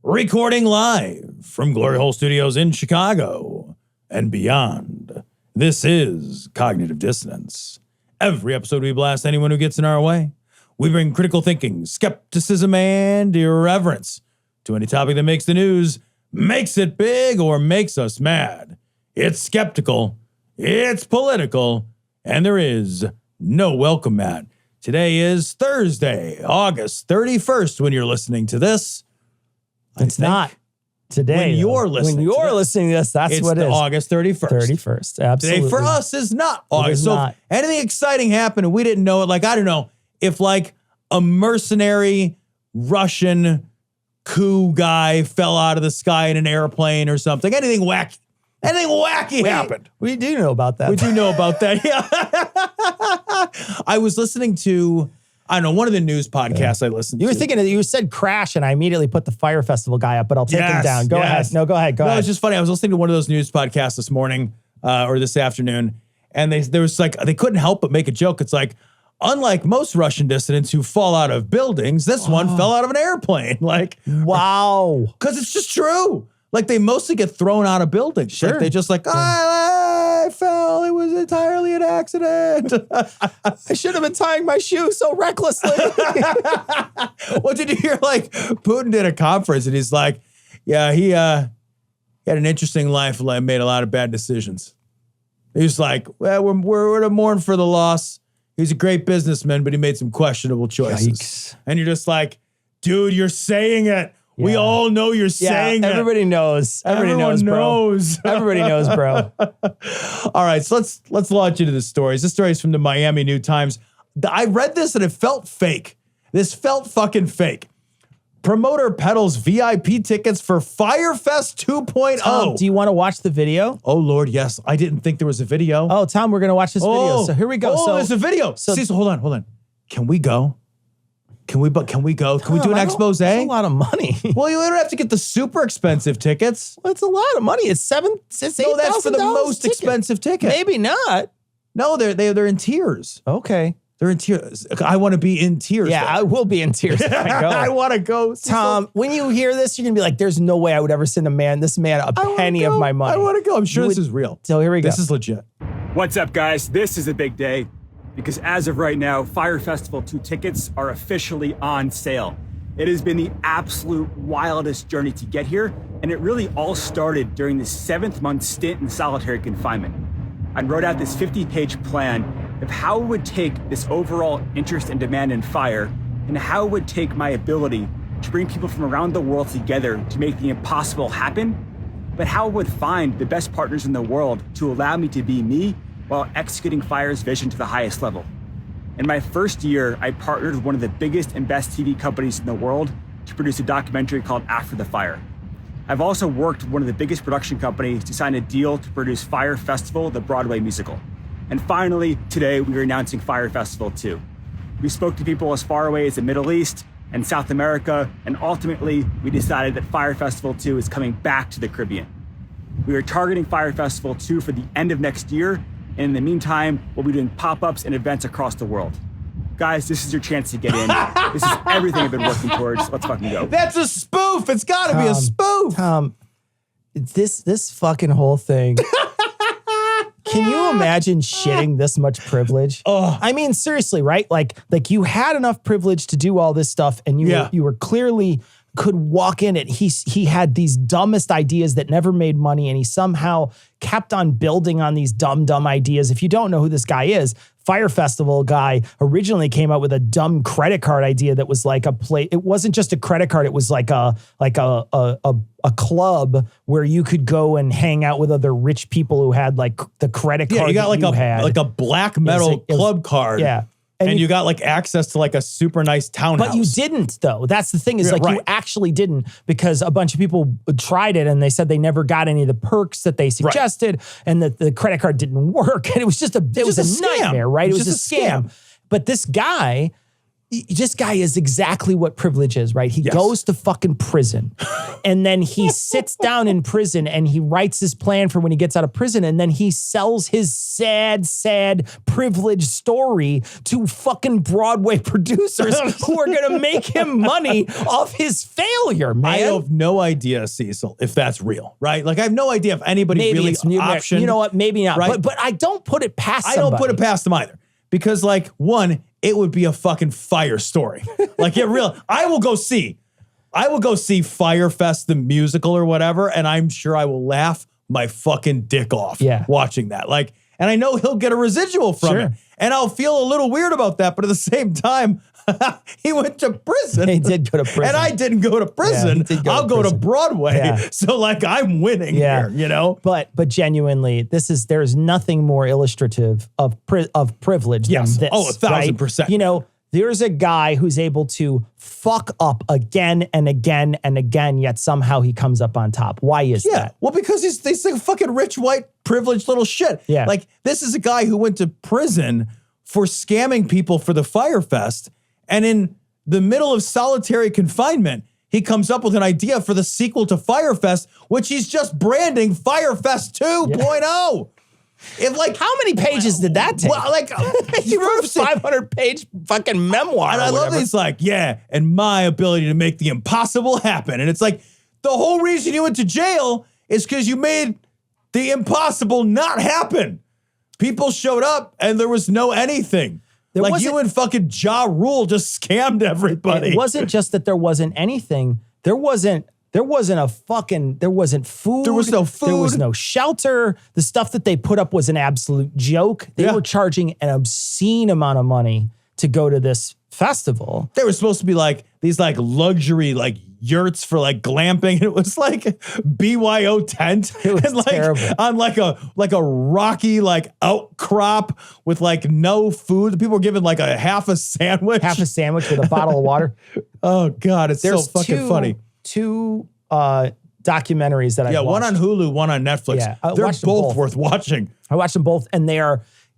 Recording live from Glory Hole Studios in Chicago and beyond. This is Cognitive Dissonance. Every episode we blast anyone who gets in our way. We bring critical thinking, skepticism, and irreverence to any topic that makes the news, makes it big, or makes us mad. It's skeptical, it's political, and there is no welcome mat. Today is Thursday, August 31st when you're listening to this. It's not today. When you're listening to this, that's what it is. August 31st. 31st, absolutely. Today for us is not August. So not. if anything exciting happened and we didn't know it, like, I don't know, if like a mercenary Russian coup guy fell out of the sky in an airplane or something, anything wacky happened. We do know about that. We do know about that, yeah. I was listening to, I don't know, one of the news podcasts I listened to. You were thinking that you said crash, and I immediately put the Fire Festival guy up, but I'll take him down. Go ahead. No, go ahead. Go ahead. It's just funny. I was listening to one of those news podcasts this morning or this afternoon, and they couldn't help but make a joke. It's like, unlike most Russian dissidents who fall out of buildings, this one fell out of an airplane. Like, wow. Because it's just true. Like, they mostly get thrown out of buildings. Sure. Like, they just like, I fell. It was entirely an accident. I should have been tying my shoe so recklessly. Well, did you hear, like, Putin did a conference and he's like, yeah, he had an interesting life, made a lot of bad decisions. He's like, well, we're to mourn for the loss. He's a great businessman, but he made some questionable choices. Yikes. And you're just like, dude, you're saying it. Yeah. We all know you're saying everybody it. Knows. Everybody knows, bro. Everybody knows, bro. All right, so let's launch into the stories. This story is from the Miami New Times. I read this and it felt fake. This felt fucking fake. Promoter peddles VIP tickets for Firefest 2.0. Tom, do you want to watch the video? Oh, Lord, yes. I didn't think there was a video. Oh, Tom, we're going to watch this video. So here we go. Oh, there's a video. So hold on. Can we go? Can we go? Can we do an expose? That's a lot of money. Well, you don't have to get the super expensive tickets. Well, it's a lot of money. It's $8,000. No, that's for the most expensive ticket. Maybe not. No, they're in tiers. Okay. They're in tears. I want to be in tears. Yeah, I will be in tears if I go. I want to go. Tom, when you hear this, you're going to be like, there's no way I would ever send this man a penny of my money. I want to go. I'm sure this is real. So here we go. This is legit. What's up, guys? This is a big day because as of right now, Fire Festival 2 tickets are officially on sale. It has been the absolute wildest journey to get here, and it really all started during this 7th-month stint in solitary confinement. I wrote out this 50-page plan of how it would take this overall interest and demand in fire and how it would take my ability to bring people from around the world together to make the impossible happen, but how it would find the best partners in the world to allow me to be me while executing Fire's vision to the highest level. In my first year, I partnered with one of the biggest and best TV companies in the world to produce a documentary called After the Fire. I've also worked with one of the biggest production companies to sign a deal to produce Fire Festival, the Broadway musical. And finally, today we are announcing Fire Festival 2. We spoke to people as far away as the Middle East and South America, and ultimately we decided that Fire Festival 2 is coming back to the Caribbean. We are targeting Fire Festival 2 for the end of next year, and in the meantime, we'll be doing pop-ups and events across the world. Guys, this is your chance to get in. This is everything I've been working towards. Let's fucking go. That's a spoof. It's got to be a spoof. Tom, this fucking whole thing. Can you imagine shitting this much privilege? Oh. I mean, seriously, right? Like you had enough privilege to do all this stuff, and you were clearly could walk in it. He had these dumbest ideas that never made money, and he somehow kept on building on these dumb ideas. If you don't know who this guy is, Fire Festival guy originally came out with a dumb credit card idea that was like it wasn't just a credit card, it was like a club where you could go and hang out with other rich people who had like the credit card. Yeah, you got like a black metal club card. Yeah. And you got like access to like a super nice townhouse. But you didn't, though. That's the thing is you actually didn't, because a bunch of people tried it and they said they never got any of the perks that they suggested, and that the credit card didn't work. And it was just a nightmare, right? It was a scam. But this guy is exactly what privilege is, right? He goes to fucking prison. And then he sits down in prison and he writes his plan for when he gets out of prison. And then he sells his sad, privileged story to fucking Broadway producers who are going to make him money off his failure, man. I have no idea, Cecil, if that's real, right? Like, I have no idea if anybody really optioned. You know what? Maybe not. Right? But I don't put it past somebody. I don't put it past them either. Because, like, one, it would be a fucking fire story. Like, I will go see Firefest the musical or whatever, and I'm sure I will laugh my fucking dick off watching that. Like, and I know he'll get a residual from it. And I'll feel a little weird about that, but at the same time, he went to prison. He did go to prison. And I didn't go to prison. I'll go to Broadway. Yeah. So, like, I'm winning here, you know? But genuinely, there's nothing more illustrative of privilege than this. Oh, 1,000%. You know, there's a guy who's able to fuck up again and again and again, yet somehow he comes up on top. Why is that? Well, because he's like a fucking rich, white, privileged little shit. Yeah. Like, this is a guy who went to prison for scamming people for the Firefest. And in the middle of solitary confinement, he comes up with an idea for the sequel to Firefest, which he's just branding Firefest 2.0. If, like, how many pages did that take? Well, like, he wrote a 500-page fucking memoir. And I love he's like, and my ability to make the impossible happen. And it's like, the whole reason you went to jail is because you made the impossible not happen. People showed up and there was no anything. Like, you and fucking Ja Rule just scammed everybody. It wasn't just that there wasn't anything. There wasn't food. There was no food. There was no shelter. The stuff that they put up was an absolute joke. They were charging an obscene amount of money to go to this festival. They were supposed to be like these like luxury like yurts for like glamping. It was like BYO tent. It was and like terrible. On like a rocky like outcrop with like no food. People were given like a half a sandwich with a bottle of water. Oh God, it's so fucking funny. Two documentaries that I watched. One on Hulu, one on Netflix. Yeah, they're both worth watching. I watched them both, and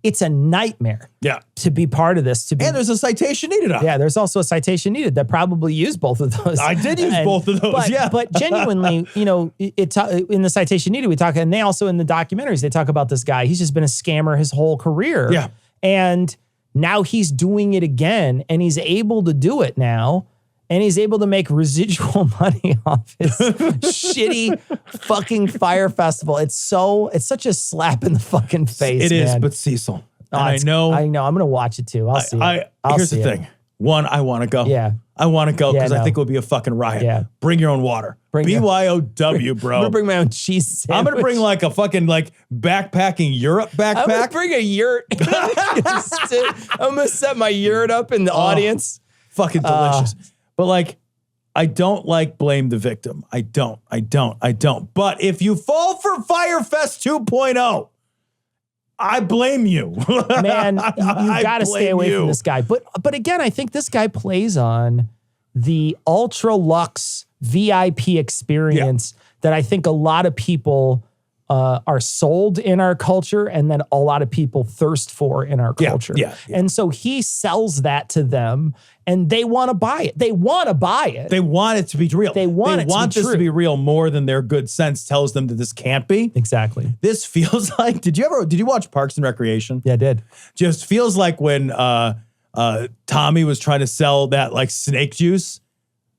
it's a nightmare. To be part of this. And there's a citation needed on. Yeah, there's also a citation needed that probably used both of those. I did use both of those. But genuinely, you know, in the citation needed, we talk, and they also in the documentaries they talk about this guy. He's just been a scammer his whole career. Yeah, and now he's doing it again, and he's able to do it now. And he's able to make residual money off his shitty fucking fire festival. It's such a slap in the fucking face. It is, but Cecil, I know. I'm going to watch it too. I'll see it. Here's the thing. One, I want to go. Yeah. I want to go because I think it would be a fucking riot. Yeah. Bring your own water. BYOW, bro. I'm going to bring my own cheese sandwich. I'm going to bring like a fucking like backpacking Europe backpack. I'm going to bring a yurt. I'm going to set my yurt up in the audience. Fucking delicious. But like, I don't like blame the victim. I don't. But if you fall for Firefest 2.0, I blame you. Man, you got to stay away from this guy. But again, I think this guy plays on the ultra luxe VIP experience that I think a lot of people are sold in our culture, and then a lot of people thirst for in our culture. And so he sells that to them, and they want to buy it. They want to buy it. They want it to be real. They want this to be real more than their good sense tells them that this can't be. Exactly. This feels like, did you watch Parks and Recreation? Yeah, I did. Just feels like when Tommy was trying to sell that like snake juice,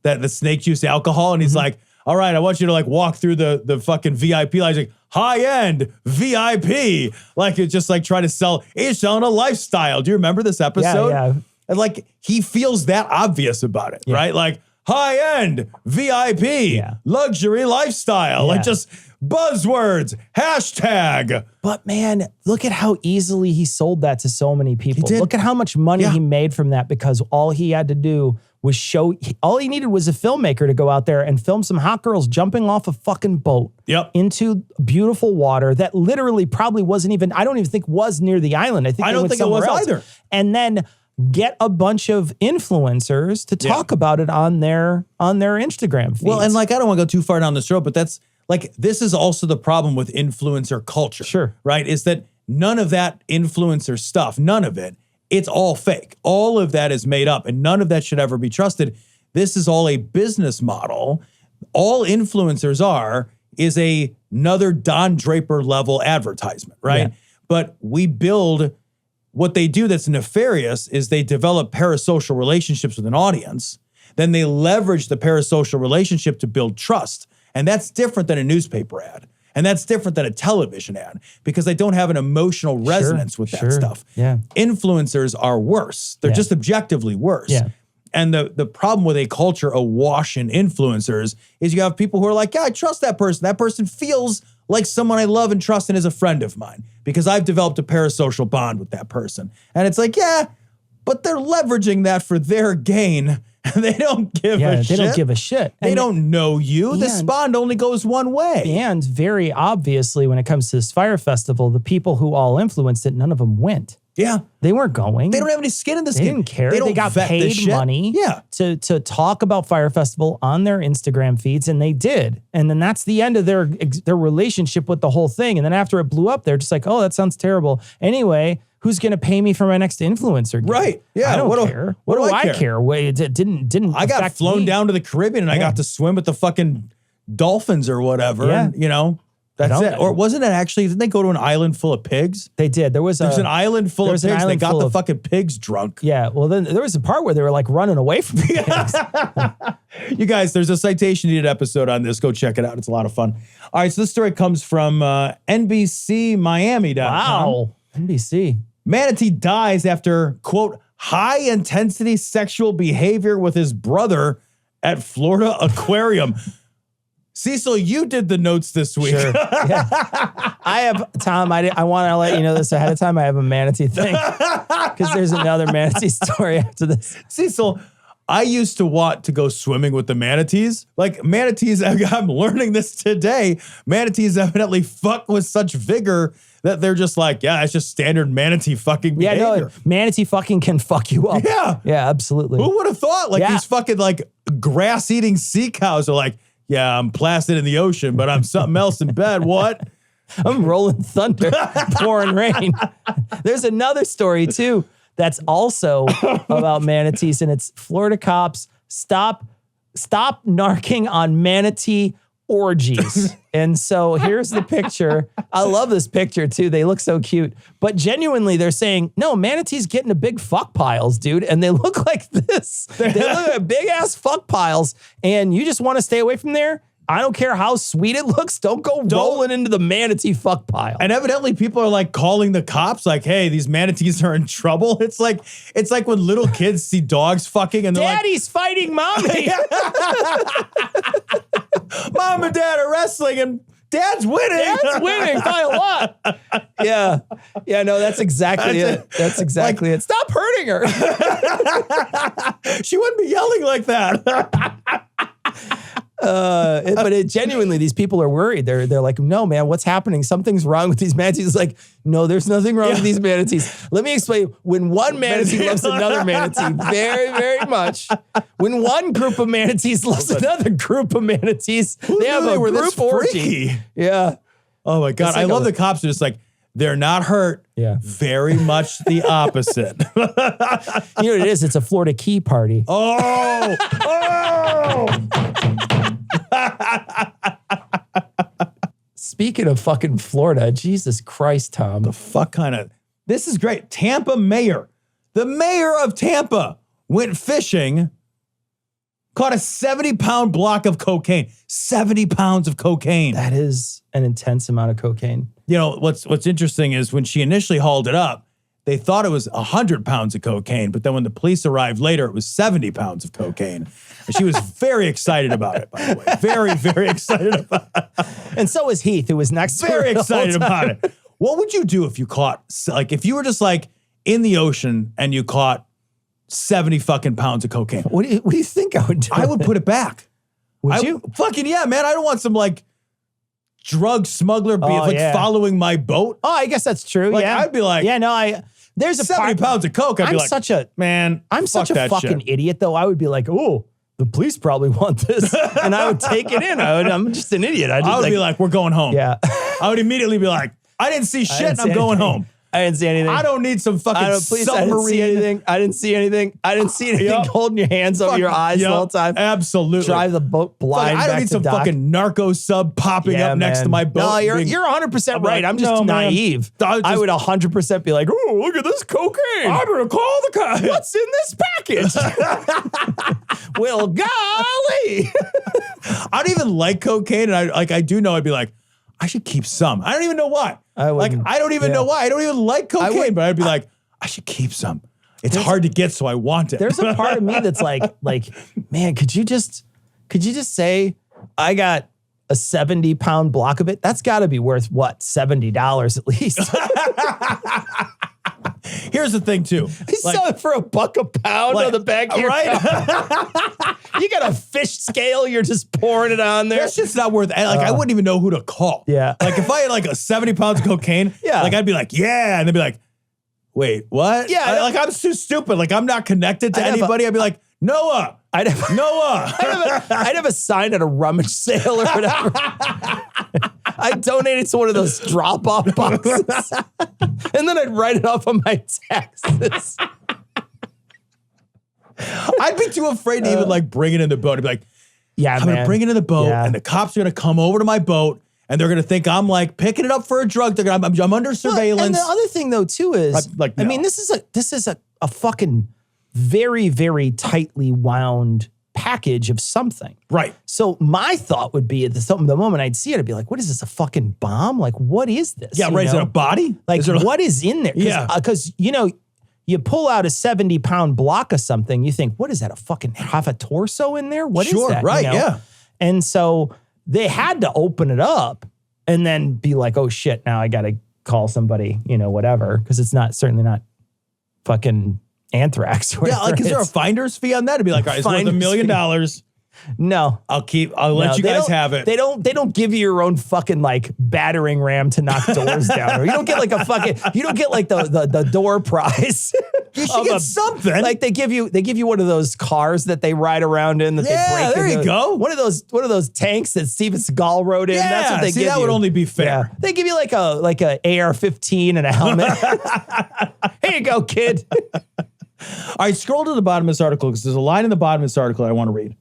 the snake juice alcohol, and he's like, all right, I want you to like walk through the fucking VIP line. He's like, high-end VIP. Like, it's just like trying to sell, he's selling a lifestyle. Do you remember this episode? Yeah. And like, he feels that obvious about it, right? Like, high-end VIP, luxury lifestyle, like just buzzwords, hashtag. But man, look at how easily he sold that to so many people. Look at how much money he made from that, because all he had to do was all he needed was a filmmaker to go out there and film some hot girls jumping off a fucking boat into beautiful water that literally probably wasn't even, I don't even think was near the island. I don't think it was either. And then get a bunch of influencers to talk about it on their Instagram feeds. Well, and like, I don't want to go too far down this road, but that's like, this is also the problem with influencer culture. Sure. Right? Is that none of that influencer stuff, none of it, it's all fake. All of that is made up, and none of that should ever be trusted. This is all a business model all influencers is another Don Draper level advertisement, right? Yeah. But we build, what they do that's nefarious is they develop parasocial relationships with an audience. Then they leverage the parasocial relationship to build trust. And that's different than a newspaper ad. And that's different than a television ad because they don't have an emotional resonance with that stuff. Yeah. Influencers are worse. They're just objectively worse. Yeah. And the problem with a culture awash in influencers is you have people who are like, yeah, I trust that person. That person feels like someone I love and trust and is a friend of mine because I've developed a parasocial bond with that person. And it's like, yeah, but they're leveraging that for their gain. They don't give a shit. They don't give a shit. They don't know you. This bond only goes one way. And very obviously, when it comes to this fire festival, the people who all influenced it, none of them went. Yeah. They weren't going. They don't have any skin in this game. They didn't care. They got paid money to talk about Fire Festival on their Instagram feeds, and they did. And then that's the end of their relationship with the whole thing. And then after it blew up, they're just like, oh, that sounds terrible. Anyway, who's going to pay me for my next influencer gig? Right. Yeah. I don't care. What do I care? Wait, it didn't I got flown down to the Caribbean and I got to swim with the fucking dolphins or whatever. Yeah. And, you know, that's it. Or wasn't it actually, didn't they go to an island full of pigs? They did. There's an island full of pigs. They got the fucking pigs drunk. Yeah. Well, then there was a part where they were like running away from the pigs. You guys, there's a citation needed episode on this. Go check it out. It's a lot of fun. All right. So this story comes from NBCMiami.com. Wow. NBC. Manatee dies after, quote, high-intensity sexual behavior with his brother at Florida Aquarium. Cecil, you did the notes this week. Sure. Yeah. I have, Tom, I want to let you know this ahead of time. I have a manatee thing because there's another manatee story after this. Cecil, I used to want to go swimming with the manatees. Like manatees, I'm learning this today. Manatees evidently fuck with such vigor that they're just like, yeah, it's just standard manatee fucking behavior. Yeah, no, manatee fucking can fuck you up. Yeah. Yeah, absolutely. Who would have thought? Like these fucking like grass-eating sea cows are like, yeah, I'm placid in the ocean, but I'm something else in bed. What? I'm rolling thunder, pouring rain. There's another story too that's also about manatees, and it's Florida cops stop narking on manatee orgies. And so here's the picture. I love this picture too. They look so cute. But genuinely, they're saying, no, manatees get into big fuck piles, dude. And they look like this. They look like big ass fuck piles. And you just want to stay away from there? I don't care how sweet it looks. Don't go rolling into the manatee fuck pile. And evidently people are like calling the cops like, hey, these manatees are in trouble. It's like when little kids see dogs fucking and they're Daddy's fighting mommy. Mom and dad are wrestling and dad's winning. Dad's winning by a lot. Yeah. Yeah, no, that's exactly it. That's exactly it. Stop hurting her. She wouldn't be yelling like that. But genuinely, these people are worried. They're like, no, man, what's happening? Something's wrong with these manatees. It's like, no, there's nothing wrong with these manatees. Let me explain. When one manatee loves another manatee very, very much, when one group of manatees loves another group of manatees, they have a group orgy. Yeah. Oh my God. I love the cops are just like, they're not hurt. Yeah. Very much the opposite. You know what it is? It's a Florida Key party. Oh. Speaking of fucking Florida, Jesus Christ, Tom. The fuck kind of, this is great. Tampa mayor, the mayor of Tampa went fishing, caught a 70-pound block of cocaine. 70 pounds of cocaine. That is an intense amount of cocaine. You know, what's interesting is when she initially hauled it up, they thought it was 100 pounds of cocaine, but then when the police arrived later, it was 70 pounds of cocaine. And she was very excited about it, by the way. Very, very excited about it. And so was Heath, who was next to her. Very excited about it. What would you do if you caught, like, if you were just like in the ocean and you caught 70 fucking pounds of cocaine? What do you think I would do? I would put it back. Would you? Fucking yeah, man. I don't want some like drug smuggler following my boat. Oh, I guess that's true. Like, yeah. I'd be like, yeah, no, there's a 70 pounds of coke. I'd be like, I'm such a fucking idiot, though. I would be like, oh, the police probably want this. And I would take it in. I'm just an idiot. I would be like, we're going home. Yeah. I would immediately be like, I didn't see shit and I'm going home. I didn't see anything. I don't need some fucking submarine. I didn't see anything. I didn't see anything holding your hands over your eyes the whole time. Absolutely. Drive the boat blind. I don't need some fucking narco sub popping up next to my boat. No, you're 100% right. I'm just naive. I would 100% be like, oh, look at this cocaine. I'm going to call the cops. What's in this package? Well, golly. I don't even like cocaine. And I do know I'd be like, I should keep some. I don't even know why. I don't even know why. I don't even like cocaine, but I'd be like, I should keep some. It's hard to get, so I want it. There's a part of me that's like, man, could you just say I got a 70-pound block of it? That's got to be worth what, $70 at least. Here's the thing too. They sell it for $1 a pound on the back of your car. You got a fish scale, you're just pouring it on there. That's just not worth it. I wouldn't even know who to call. Yeah. Like if I had like a 70 pounds of cocaine, I'd be like, yeah. And they'd be like, wait, what? Yeah. I'm too stupid. Like I'm not connected to anybody. I'd be like, Noah. I'd have a sign at a rummage sale or whatever. I donated to one of those drop-off boxes. And then I'd write it off on my taxes. I'd be too afraid to even like bring it in the boat. I'd be like, I'm going to bring it in the boat and the cops are going to come over to my boat and they're going to think I'm like picking it up for a drug. I'm under surveillance. And the other thing though too is, I mean, this is a fucking very, very tightly wound package of something. Right. So my thought would be at the moment I'd see it, I'd be like, what is this, a fucking bomb? Like, what is this? Yeah, right. Is it a body? Like, what is in there? Because, you pull out a 70-pound block of something, you think, what is that, a fucking half a torso in there? What is that? Right, yeah. And so they had to open it up and then be like, oh shit, now I got to call somebody, whatever, because it's certainly not fucking anthrax. Or yeah, like is there a finder's fee on that? To be like, all right, it's worth $1 million. No, I'll let you guys have it. They don't give you your own fucking like battering ram to knock doors down. Or you don't get like the door prize. You should get something. Like they give you one of those cars that they ride around in that they break. There you go. One of those tanks that Steven Seagal rode in. That's what they give you. That would only be fair. Yeah. They give you like a AR-15 and a helmet. Here you go, kid. All right, scroll to the bottom of this article because there's a line in the bottom of this article I want to read.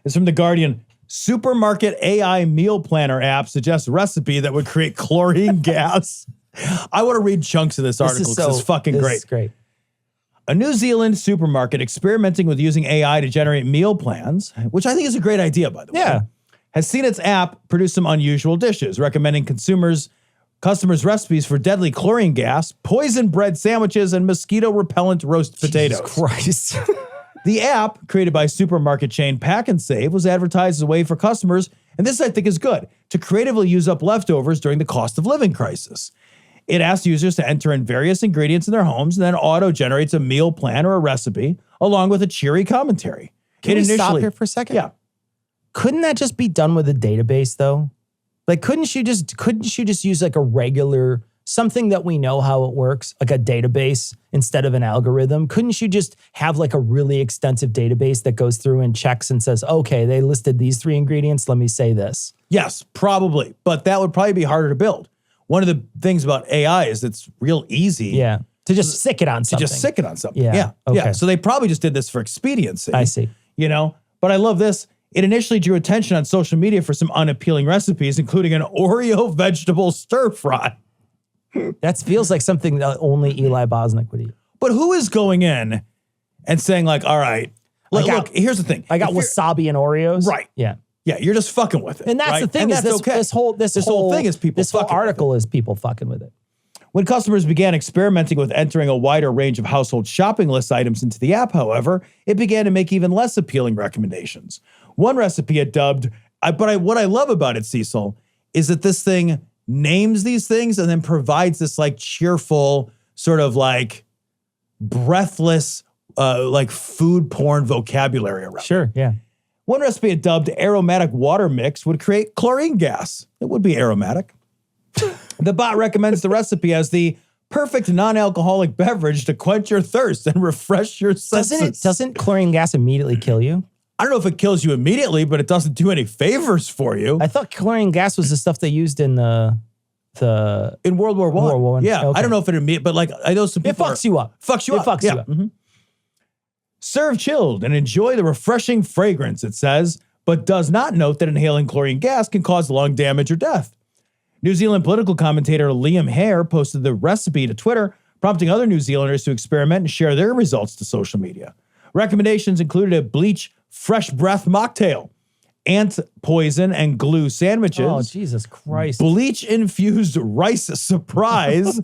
It's from The Guardian. Supermarket AI meal planner app suggests recipe that would create chlorine gas. I want to read chunks of this article because it's fucking great. This is great. A New Zealand supermarket experimenting with using AI to generate meal plans, which I think is a great idea, by the way, has seen its app produce some unusual dishes, recommending customers recipes for deadly chlorine gas, poisoned bread sandwiches, and mosquito-repellent roast potatoes. Jesus Christ. The app, created by supermarket chain Pack and Save, was advertised as a way for customers, and this I think is good, to creatively use up leftovers during the cost of living crisis. It asks users to enter in various ingredients in their homes and then auto-generates a meal plan or a recipe, along with a cheery commentary. Can we stop here for a second? Yeah. Couldn't that just be done with a database, though? Like, couldn't you just use like a regular, something that we know how it works, like a database instead of an algorithm? Couldn't you just have like a really extensive database that goes through and checks and says, okay, they listed these 3 ingredients, let me say this? Yes, probably. But that would probably be harder to build. One of the things about AI is it's real easy. Yeah. To just sick it on something. Yeah. Okay. Yeah. So they probably just did this for expediency. I see. But I love this. It initially drew attention on social media for some unappealing recipes, including an Oreo vegetable stir fry. That feels like something that only Eli Bosnick would eat. But who is going in and saying like, all right, look, here's the thing. I got wasabi and Oreos. Right. Yeah. Yeah, you're just fucking with it. And that's the thing. And is this whole thing is people. This whole article is people fucking with it. When customers began experimenting with entering a wider range of household shopping list items into the app, however, it began to make even less appealing recommendations. One recipe it dubbed, what I love about it, Cecil, is that this thing names these things and then provides this like cheerful, sort of like breathless, like food porn vocabulary around. Sure, yeah. One recipe it dubbed aromatic water mix would create chlorine gas. It would be aromatic. The bot recommends the recipe as the perfect non-alcoholic beverage to quench your thirst and refresh your senses. Doesn't chlorine gas immediately kill you? I don't know if it kills you immediately, but it doesn't do any favors for you. I thought chlorine gas was the stuff they used in the in World War I. World War I. Yeah, Okay. I don't know if it, but like I know some It people. fucks you up. Fucks you It up. fucks Yeah. you up. Mhm. Serve chilled and enjoy the refreshing fragrance, it says, but does not note that inhaling chlorine gas can cause lung damage or death. New Zealand political commentator Liam Hare posted the recipe to Twitter, prompting other New Zealanders to experiment and share their results to social media. Recommendations included a bleach fresh breath mocktail, ant poison and glue sandwiches, Oh, Jesus Christ. bleach-infused rice surprise,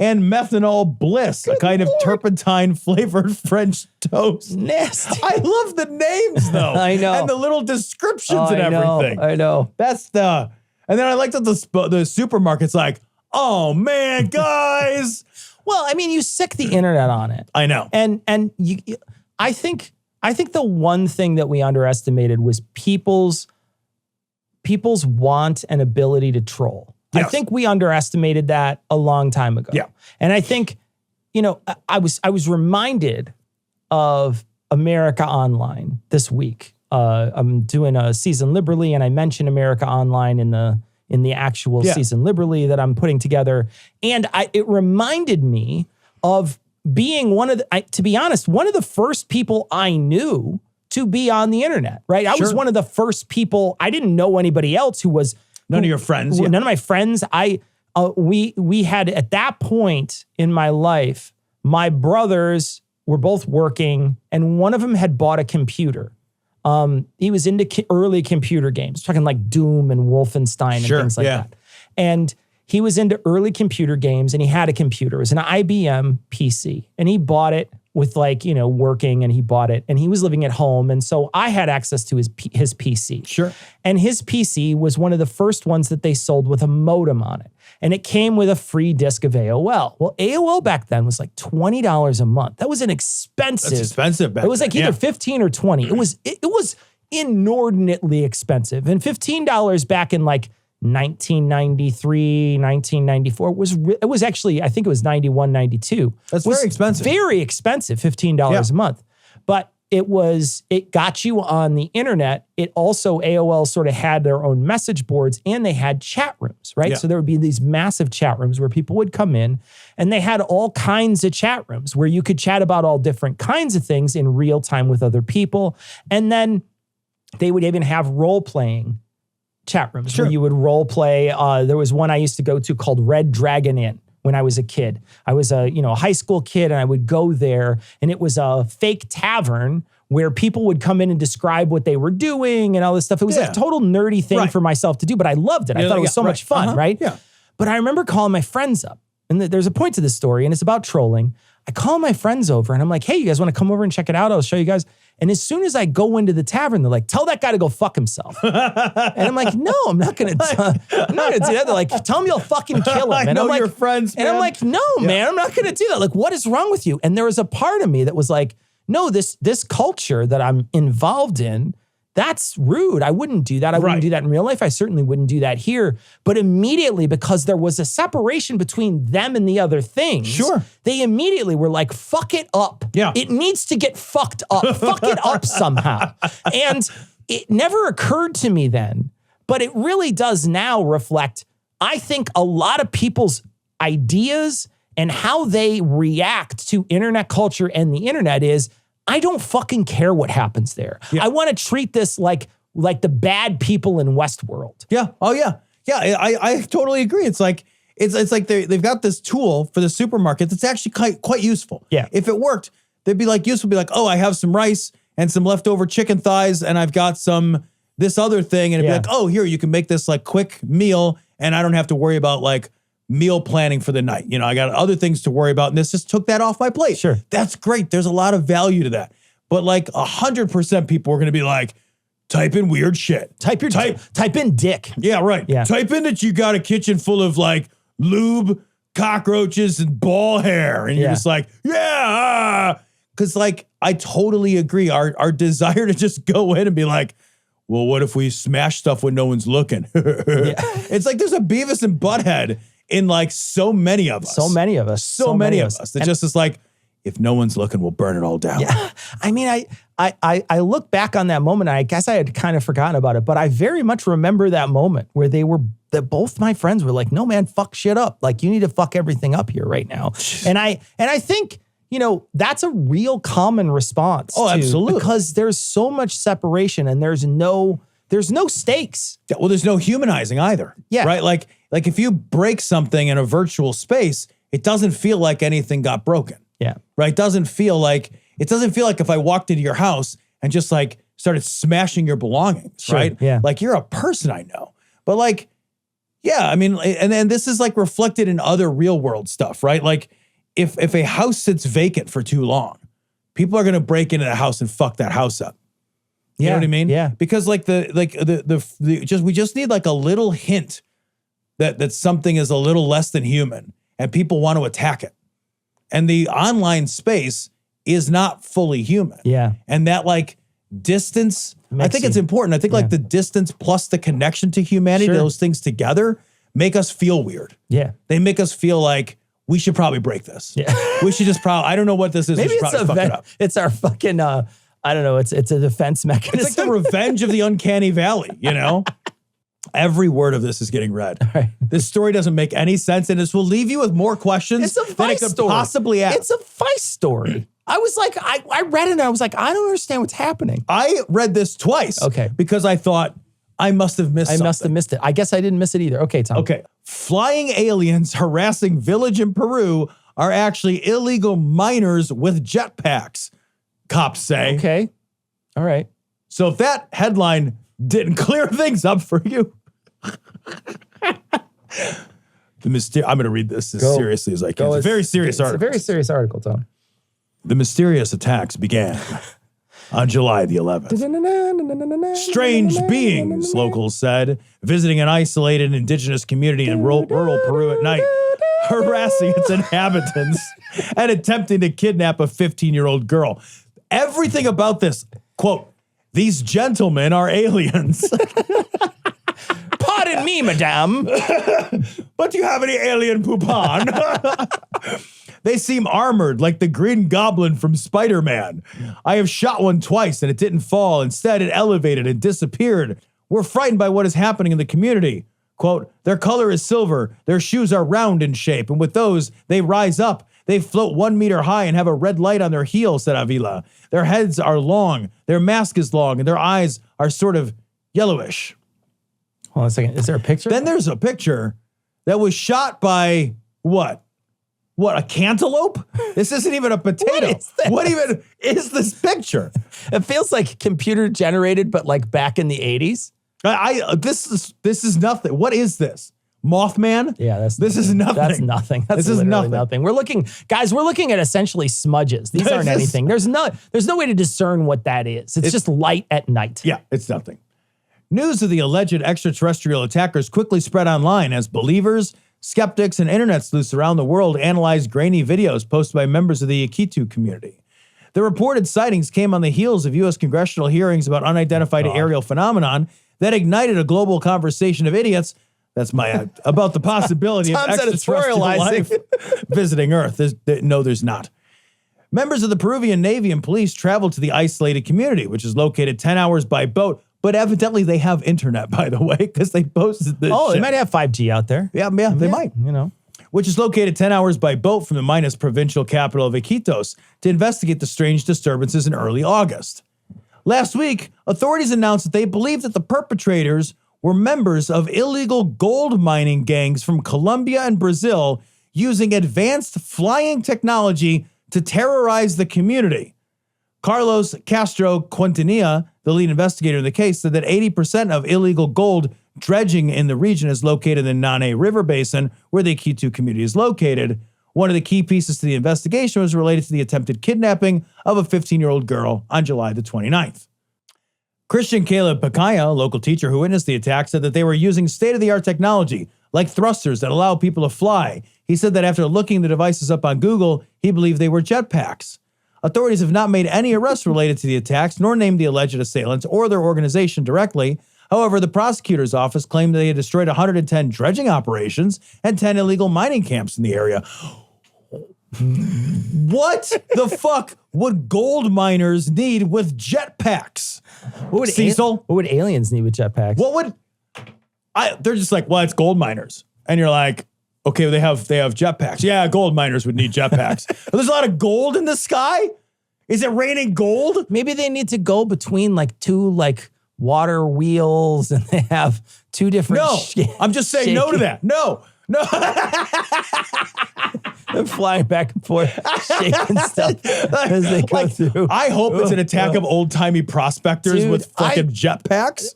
and methanol bliss, a kind of turpentine-flavored French toast. Nasty. I love the names, though. I know. And the little descriptions and everything. I know. That's the... And then I like that the supermarket's like, oh, man, guys. Well, I mean, you sick the internet on it. I know. And I think the one thing that we underestimated was people's want and ability to troll. Yes. I think we underestimated that a long time ago. Yeah. And I think, I was reminded of America Online this week. I'm doing a Season Liberally, and I mentioned America Online in the actual Season Liberally that I'm putting together. And it reminded me of being to be honest, one of the first people I knew to be on the internet, right? I was one of the first people. I didn't know anybody else who was None of your friends. None of my friends. We had, at that point in my life, my brothers were both working, and one of them had bought a computer. He was into early computer games, talking like Doom and Wolfenstein and things like that. And he was into early computer games, and he had a computer. It was an IBM PC, and he bought it with working, and he bought it, and he was living at home. And so I had access to his PC. Sure. And his PC was one of the first ones that they sold with a modem on it. And it came with a free disc of AOL. Well, AOL back then was like $20 a month. That was an expensive. That's expensive back It was like then, either 15 or 20. It was inordinately expensive. And $15 back in like 1993, 1994 it was actually, I think it was 91, 92. That's very expensive. Very expensive, $15 a month. But it got you on the internet. It also, AOL sort of had their own message boards, and they had chat rooms, right? Yeah. So there would be these massive chat rooms where people would come in, and they had all kinds of chat rooms where you could chat about all different kinds of things in real time with other people. And then they would even have role-playing chat rooms where you would role play. There was one I used to go to called Red Dragon Inn when I was a kid. I was a high school kid, and I would go there, and it was a fake tavern where people would come in and describe what they were doing and all this stuff. It was a total nerdy thing for myself to do, but I loved it. I thought it was so much fun, right? Yeah. But I remember calling my friends up, and there's a point to this story, and it's about trolling. I call my friends over, and I'm like, hey, you guys want to come over and check it out? I'll show you guys. And as soon as I go into the tavern, they're like, tell that guy to go fuck himself. And I'm like, no, I'm not going to do that. They're like, tell him you'll fucking kill him. I And know I'm like, your friends, and man. I'm like, no, man, I'm not going to do that. Like, what is wrong with you? And there was a part of me that was like, no, this culture that I'm involved in, that's rude. I wouldn't do that. I wouldn't do that in real life. I certainly wouldn't do that here. But immediately, because there was a separation between them and the other things, they immediately were like, fuck it up. Yeah. It needs to get fucked up. Fuck it up somehow. And it never occurred to me then, but it really does now reflect, I think, a lot of people's ideas and how they react to internet culture and the internet is, I don't fucking care what happens there. Yeah. I want to treat this like the bad people in Westworld. Yeah. Oh yeah. Yeah. I totally agree. It's like they've got this tool for the supermarket that's actually quite useful. Yeah. If it worked, they'd be like useful. Be like, oh, I have some rice and some leftover chicken thighs, and I've got this other thing, and it'd be like, oh, here, you can make this like quick meal, and I don't have to worry about like meal planning for the night. I got other things to worry about, and this just took that off my plate. Sure. That's great. There's a lot of value to that. But like 100% people are going to be like, type in weird shit. Type in dick. Yeah, right. Yeah. Type in that you got a kitchen full of like lube, cockroaches, and ball hair. And you're just like, yeah. Because like, I totally agree. Our desire to just go in and be like, well, what if we smash stuff when no one's looking? It's like there's a Beavis and Butthead in like so many of us. So many of us. So many of us. It's just like, if no one's looking, we'll burn it all down. Yeah. I mean, I look back on that moment, and I guess I had kind of forgotten about it, but I very much remember that moment where they were that both my friends were like, no, man, fuck shit up. Like, you need to fuck everything up here right now. And I think, that's a real common response. Oh, absolutely. Because there's so much separation and there's no stakes. Well, there's no humanizing either. Yeah. Right? Like if you break something in a virtual space, it doesn't feel like anything got broken. Yeah. Right? It doesn't feel like if I walked into your house and just like started smashing your belongings, Sure, right? yeah. Like you're a person I know. But like, yeah, I mean, and then this is like reflected in other real world stuff, right? Like if a house sits vacant for too long, people are going to break into the house and fuck that house up. You know what I mean? Yeah. Because like we just need like a little hint that something is a little less than human and people want to attack it. And the online space is not fully human. Yeah. And that like distance, I think it's important. I think like the distance plus the connection to humanity, Sure. those things together make us feel weird. Yeah. They make us feel like we should probably break this. Yeah. We should just I don't know what this is. Maybe we should probably fuck it up. it's our fucking, I don't know. It's a defense mechanism. It's like the revenge of the uncanny valley, Every word of this is getting read. Right. This story doesn't make any sense, and this will leave you with more questions It's a than it Vice could story. possibly ask. It's a Vice story. I was like, I read it and I was like, I don't understand what's happening. I read this twice. Okay. Because I thought I must have missed something. I must have missed it. I guess I didn't miss it either. Okay, Tom. Okay. Flying aliens harassing village in Peru are actually illegal miners with jetpacks, cops say. Okay. All right. So if that headline didn't clear things up for you, I'm going to read this as seriously as I can. It's a very serious article. It's a very serious article, Tom. The mysterious attacks began on July the 11th. Strange beings, locals said, visiting an isolated indigenous community in rural Peru at night, harassing its inhabitants and attempting to kidnap a 15-year-old girl. Everything about this, quote, these gentlemen are aliens. Pardon me, madame. But do you have any alien poupon? They seem armored like the Green Goblin from Spider-Man. I have shot one twice and it didn't fall. Instead, it elevated and disappeared. We're frightened by what is happening in the community. Quote, their color is silver. Their shoes are round in shape. And with those, they rise up. They float 1 meter high and have a red light on their heel, said Avila. Their heads are long. Their mask is long. And their eyes are sort of yellowish. Hold on a second. Is there a picture? Then there's a picture that was shot by what? What, a cantaloupe? This isn't even a potato. What even is this picture? It feels like computer generated, but like back in the 80s. This is nothing. What is this? Mothman? Yeah, this is nothing. That's nothing. This is nothing. We're looking at essentially smudges. These aren't anything. There's no way to discern what that is. It's just light at night. Yeah, it's nothing. News of the alleged extraterrestrial attackers quickly spread online as believers, skeptics, and internet sleuths around the world analyzed grainy videos posted by members of the Iquitu community. The reported sightings came on the heels of U.S. congressional hearings about unidentified aerial phenomenon that ignited a global conversation of idiots. That's my about the possibility of extraterrestrial life visiting Earth. No, there's not. Members of the Peruvian Navy and police traveled to the isolated community, which is located 10 hours by boat. But evidently they have internet, by the way, because they posted this shit. They might have 5G out there. Yeah, they might. Which is located 10 hours by boat from the Minas provincial capital of Iquitos to investigate the strange disturbances in early August. Last week, authorities announced that they believe that the perpetrators were members of illegal gold mining gangs from Colombia and Brazil using advanced flying technology to terrorize the community. Carlos Castro Quintanilla, the lead investigator in the case, said that 80% of illegal gold dredging in the region is located in the Nanay River Basin, where the Iquitu community is located. One of the key pieces to the investigation was related to the attempted kidnapping of a 15-year-old girl on July the 29th. Christian Caleb Pacaya, a local teacher who witnessed the attack, said that they were using state-of-the-art technology, like thrusters that allow people to fly. He said that after looking the devices up on Google, he believed they were jetpacks. Authorities have not made any arrests related to the attacks, nor named the alleged assailants or their organization directly. However, the prosecutor's office claimed they had destroyed 110 dredging operations and 10 illegal mining camps in the area. What the fuck would gold miners need with jetpacks? What would aliens need with jetpacks? What would they're just like, well, it's gold miners. And you're like, okay, they have jetpacks. Yeah, gold miners would need jetpacks. But there's a lot of gold in the sky? Is it raining gold? Maybe they need to go between like two like water wheels and they have two different. No, I'm just saying no to that. No. They're flying back and forth, shaking stuff as they go through. I hope it's an attack of old-timey prospectors with fucking jetpacks.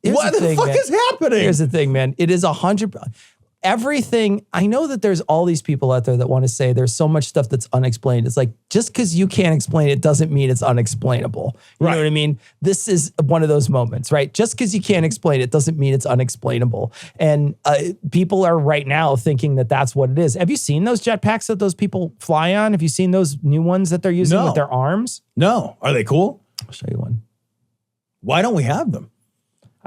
What the fuck is happening? Here's the thing, man. It is 100. Everything. I know that there's all these people out there that want to say there's so much stuff that's unexplained. It's like, just because you can't explain it doesn't mean it's unexplainable. You know what I mean? This is one of those moments, right? Just because you can't explain it doesn't mean it's unexplainable. And people are right now thinking that that's what it is. Have you seen those jetpacks that those people fly on? Have you seen those new ones that they're using with their arms? No. Are they cool? I'll show you one. Why don't we have them?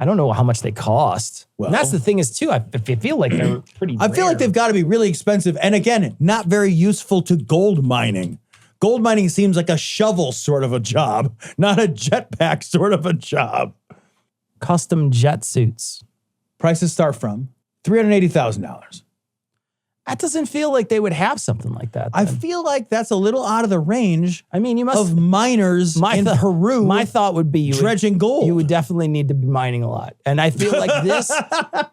I don't know how much they cost. Well, and that's the thing is too, I feel like they're pretty rare. I feel like they've got to be really expensive. And again, not very useful to gold mining. Gold mining seems like a shovel sort of a job, not a jetpack sort of a job. Custom jet suits. Prices start from $380,000. That doesn't feel like they would have something like that. I feel like that's a little out of the range. I mean, you must of miners in Peru. My thought would be dredging gold. You would definitely need to be mining a lot, and I feel like this.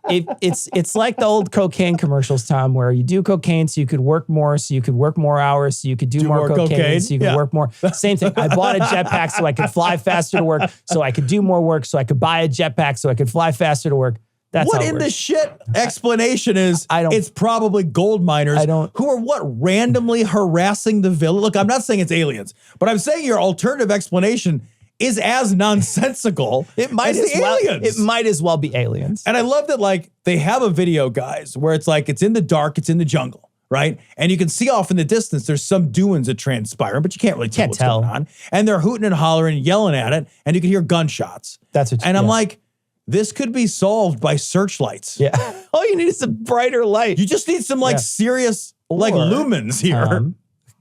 It's like the old cocaine commercials, Tom, where you do cocaine so you could work more, so you could work more hours, so you could do more cocaine, so you could work more. Same thing. I bought a jetpack so I could fly faster to work, so I could do more work, so I could buy a jetpack so I could fly faster to work. That's what in the shit explanation is, it's probably gold miners who are randomly harassing the village. Look, I'm not saying it's aliens, but I'm saying your alternative explanation is as nonsensical as the aliens. It might as well be aliens. And I love that, like, they have a video, guys, where it's like, it's in the dark, it's in the jungle, right? And you can see off in the distance, there's some doings that transpire, but you can't really tell what's going on. And they're hooting and hollering, yelling at it, and you can hear gunshots. I'm like, this could be solved by searchlights. Yeah. All you need is a brighter light. You just need some serious lumens here.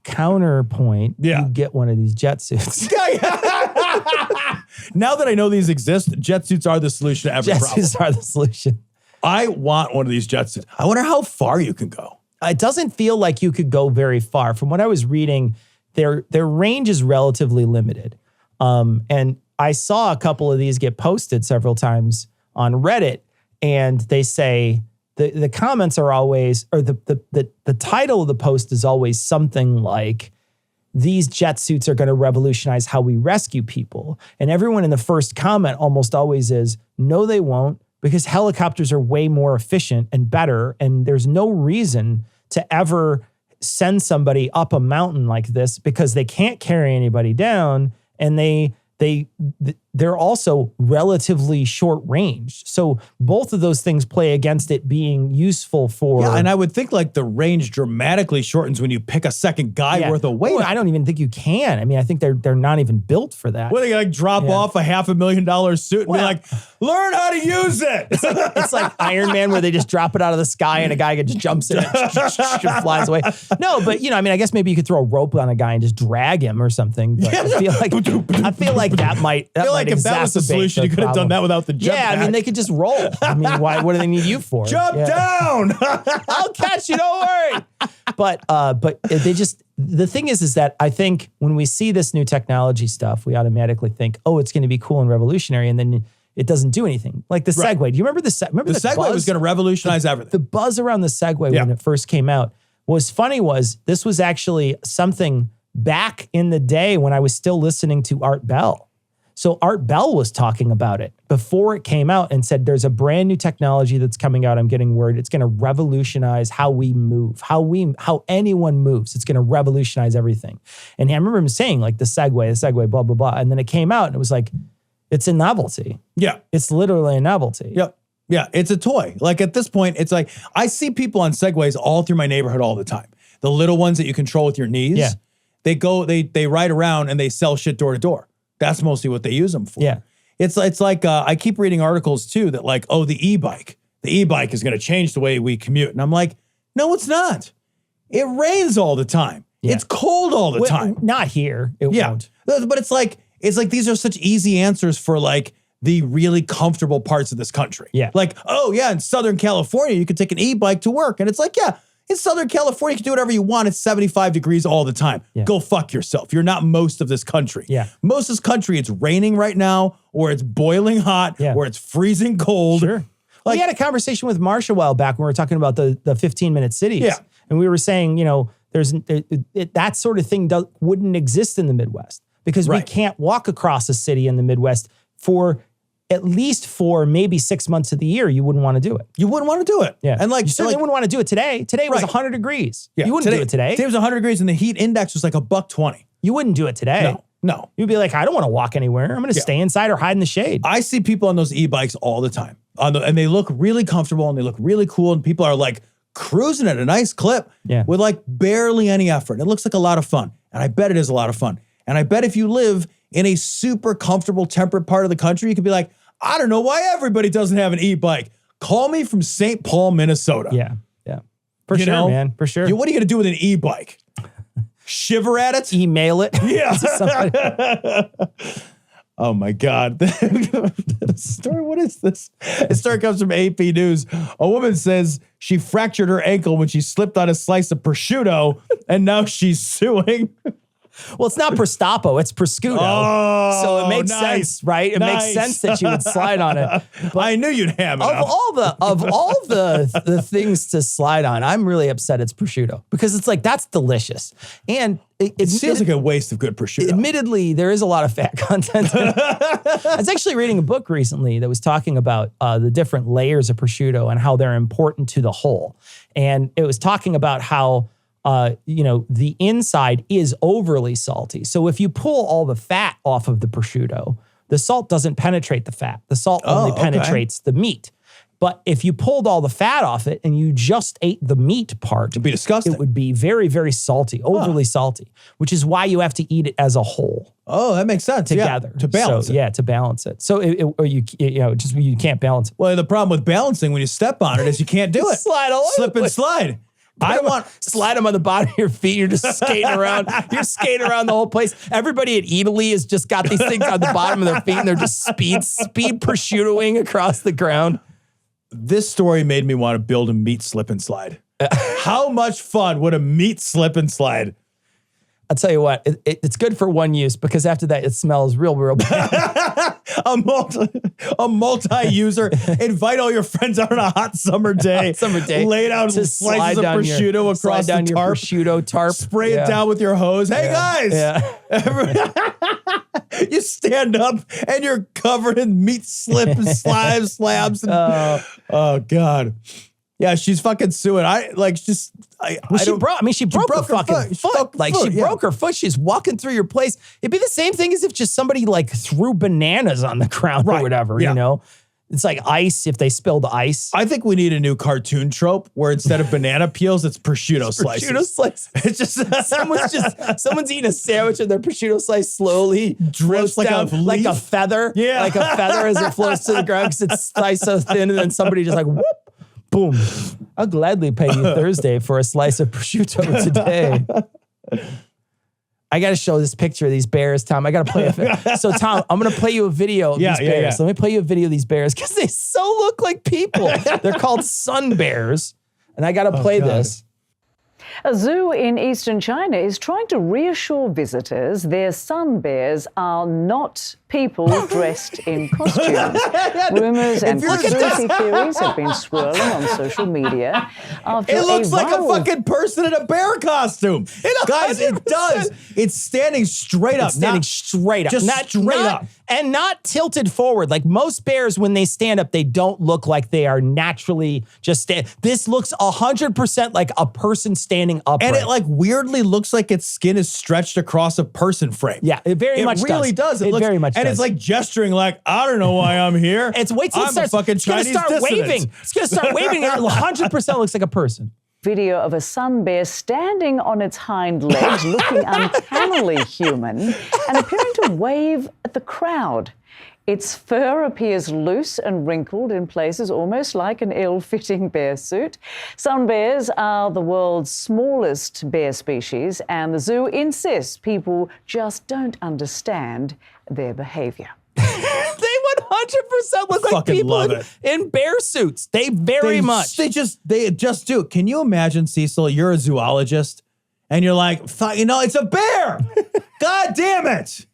Counterpoint. Yeah. You get one of these jet suits. Now that I know these exist, jet suits are the solution to every problem. Jet suits are the solution. I want one of these jet suits. I wonder how far you can go. It doesn't feel like you could go very far. From what I was reading, their range is relatively limited. And I saw a couple of these get posted several times on Reddit, and they say the comments are always, or the title of the post is always something like, these jet suits are going to revolutionize how we rescue people. And everyone in the first comment almost always is, no, they won't, because helicopters are way more efficient and better, and there's no reason to ever send somebody up a mountain like this because they can't carry anybody down, and they're also relatively short range. So both of those things play against it being useful for... Yeah, and I would think like the range dramatically shortens when you pick a second guy worth of weight. Well, I don't even think you can. I mean, I think they're not even built for that. Well, they like drop off a $500,000 suit and be like, learn how to use it. It's like Iron Man where they just drop it out of the sky and a guy just jumps in and flies away. No, but I mean, I guess maybe you could throw a rope on a guy and just drag him or something. But I feel like that might... I feel like if that was the solution, you could have done that without the jetpack. Yeah, I mean, they could just roll. I mean, what do they need you for? Jump down! I'll catch you, don't worry. But they just, the thing is that I think when we see this new technology stuff, we automatically think, oh, it's going to be cool and revolutionary, and then it doesn't do anything. Like the Segway. Do you remember the Segway? The Segway was going to revolutionize everything. The buzz around the Segway when it first came out was funny. This was actually something back in the day when I was still listening to Art Bell. So Art Bell was talking about it before it came out and said, there's a brand new technology that's coming out. I'm getting word. It's going to revolutionize how we move, how anyone moves. It's going to revolutionize everything. And I remember him saying like the Segway, blah, blah, blah. And then it came out and it was like, it's a novelty. Yeah. It's literally a novelty. Yep. Yeah. It's a toy. Like at this point, it's like, I see people on Segways all through my neighborhood all the time. The little ones that you control with your knees. Yeah. They ride around and they sell shit door to door. That's mostly what they use them for. Yeah. It's like, I keep reading articles too that like, oh, the e-bike is going to change the way we commute. And I'm like, no, it's not. It rains all the time. Yeah. It's cold all the time. Not here. It won't. But it's like, these are such easy answers for like the really comfortable parts of this country. Yeah. Like, oh yeah, in Southern California, you could take an e-bike to work. And it's like, yeah, in Southern California, you can do whatever you want. It's 75 degrees all the time. Yeah. Go fuck yourself. You're not most of this country. Yeah. Most of this country, it's raining right now, or it's boiling hot, or it's freezing cold. Sure. We had a conversation with Marsha a while back when we were talking about the 15-minute cities. Yeah. And we were saying, that sort of thing wouldn't exist in the Midwest because we can't walk across a city in the Midwest for at least maybe 6 months of the year. You wouldn't want to do it. You wouldn't want to do it. Yeah. And you certainly wouldn't want to do it today. Today was 100 degrees. Yeah. You wouldn't do it today. Today was 100 degrees and the heat index was like $1.20. You wouldn't do it today. No. You'd be like, I don't want to walk anywhere. I'm going to stay inside or hide in the shade. I see people on those e-bikes all the time. And they look really comfortable and they look really cool. And people are like cruising at a nice clip with like barely any effort. It looks like a lot of fun. And I bet it is a lot of fun. And I bet if you live in a super comfortable, temperate part of the country, you could be like, I don't know why everybody doesn't have an e-bike. Call me from St. Paul, Minnesota. Yeah. For sure, man. For sure. What are you going to do with an e-bike? Shiver at it? Email it. Yeah. Oh my God. The story, what is this? The story comes from AP News. A woman says she fractured her ankle when she slipped on a slice of prosciutto, and now she's suing. Well, it's not Prostapo, it's Prosciutto. Oh, so it makes nice. sense, right? It makes sense that you would slide on it. But I knew you'd have it. Of all the things to slide on, I'm really upset it's prosciutto because it's like that's delicious. And it feels like a waste of good prosciutto. Admittedly, there is a lot of fat content. I was actually reading a book recently that was talking about the different layers of prosciutto and how they're important to the whole. And it was talking about how the inside is overly salty. So if you pull all the fat off of the prosciutto, the salt doesn't penetrate the fat. The salt only penetrates the meat. But if you pulled all the fat off it and you just ate the meat part, it'd be disgusting. It would be very, very salty, overly salty, which is why you have to eat it as a whole. Oh, that makes sense. Together. To balance it. Yeah, to balance it. So you can't balance it. Well, the problem with balancing when you step on it is you can't do it. Slide all over. Slip and slide. Slide them on the bottom of your feet. You're just skating around. You're skating around the whole place. Everybody at Italy has just got these things on the bottom of their feet, and they're just speed prosciuttoing across the ground. This story made me want to build a meat slip and slide. How much fun would a meat slip and slide? I'll tell you what, it's good for one use because after that, it smells real, real bad. a multi-user. Invite all your friends out on a hot summer day. Lay down slices of prosciutto across the tarp. Your prosciutto tarp. Spray it down with your hose. Hey, guys. You stand up and you're covered in meat slabs. And, oh, God. Yeah, she's fucking suing. She broke her fucking foot. She broke her foot. She's walking through your place. It'd be the same thing as if just somebody like threw bananas on the ground or whatever, you know? It's like ice if they spilled ice. I think we need a new cartoon trope where instead of banana peels, it's prosciutto slices. Prosciutto slice. It's just someone's eating a sandwich and their prosciutto slice slowly drips down like a feather. Yeah. Like a feather as it flows to the ground because it's sliced so thin and then somebody just like whoop. Boom. I'll gladly pay you Thursday for a slice of prosciutto today. I got to show this picture of these bears, Tom. I got to play it. So, Tom, I'm going to play you a video of these bears. Let me play you a video of these bears because they so look like people. They're called sun bears. And I got to play this. A zoo in eastern China is trying to reassure visitors their sun bears are not people dressed in costumes. Rumours and conspiracy theories have been swirling on social media after it looks like a fucking person in a bear costume. Guys, it does. It's standing straight up. Just straight up. And not tilted forward. Like most bears, when they stand up, they don't look like they are naturally just stand. This looks 100% like a person standing upright. And it like weirdly looks like its skin is stretched across a person frame. Yeah, it very much does. It really does. It very much does. And it's like gesturing like, I don't know why I'm here. It's wait till it starts. It's going to start waving. It's going to start waving and it 100% looks like a person. Video of a sun bear standing on its hind legs, looking uncannily human and appearing to wave at the crowd. Its fur appears loose and wrinkled in places, almost like an ill-fitting bear suit. Sun bears are the world's smallest bear species, and the zoo insists people just don't understand their behaviour. They 100% look like Fucking people love it. in bear suits. They just do. Can you imagine, Cecil, you're a zoologist and you're like, it's a bear. God damn it.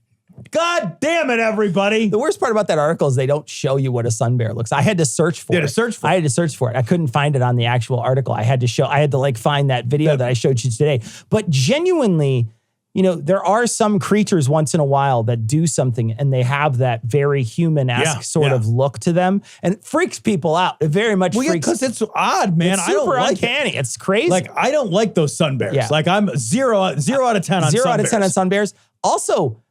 God damn it, everybody. The worst part about that article is they don't show you what a sun bear looks like. I had to search for it. I had to search for it. I couldn't find it on the actual article. I had to like find that video that I showed you today. But genuinely, there are some creatures once in a while that do something and they have that very human-esque sort of look to them. And it freaks people out. It very much freaks. Because it's odd, man. It's super uncanny. It's crazy. Like, I don't like those sun bears. Yeah. Like, I'm 0 out of 10 on sun bears. 0 out of 10 on sun bears. Also,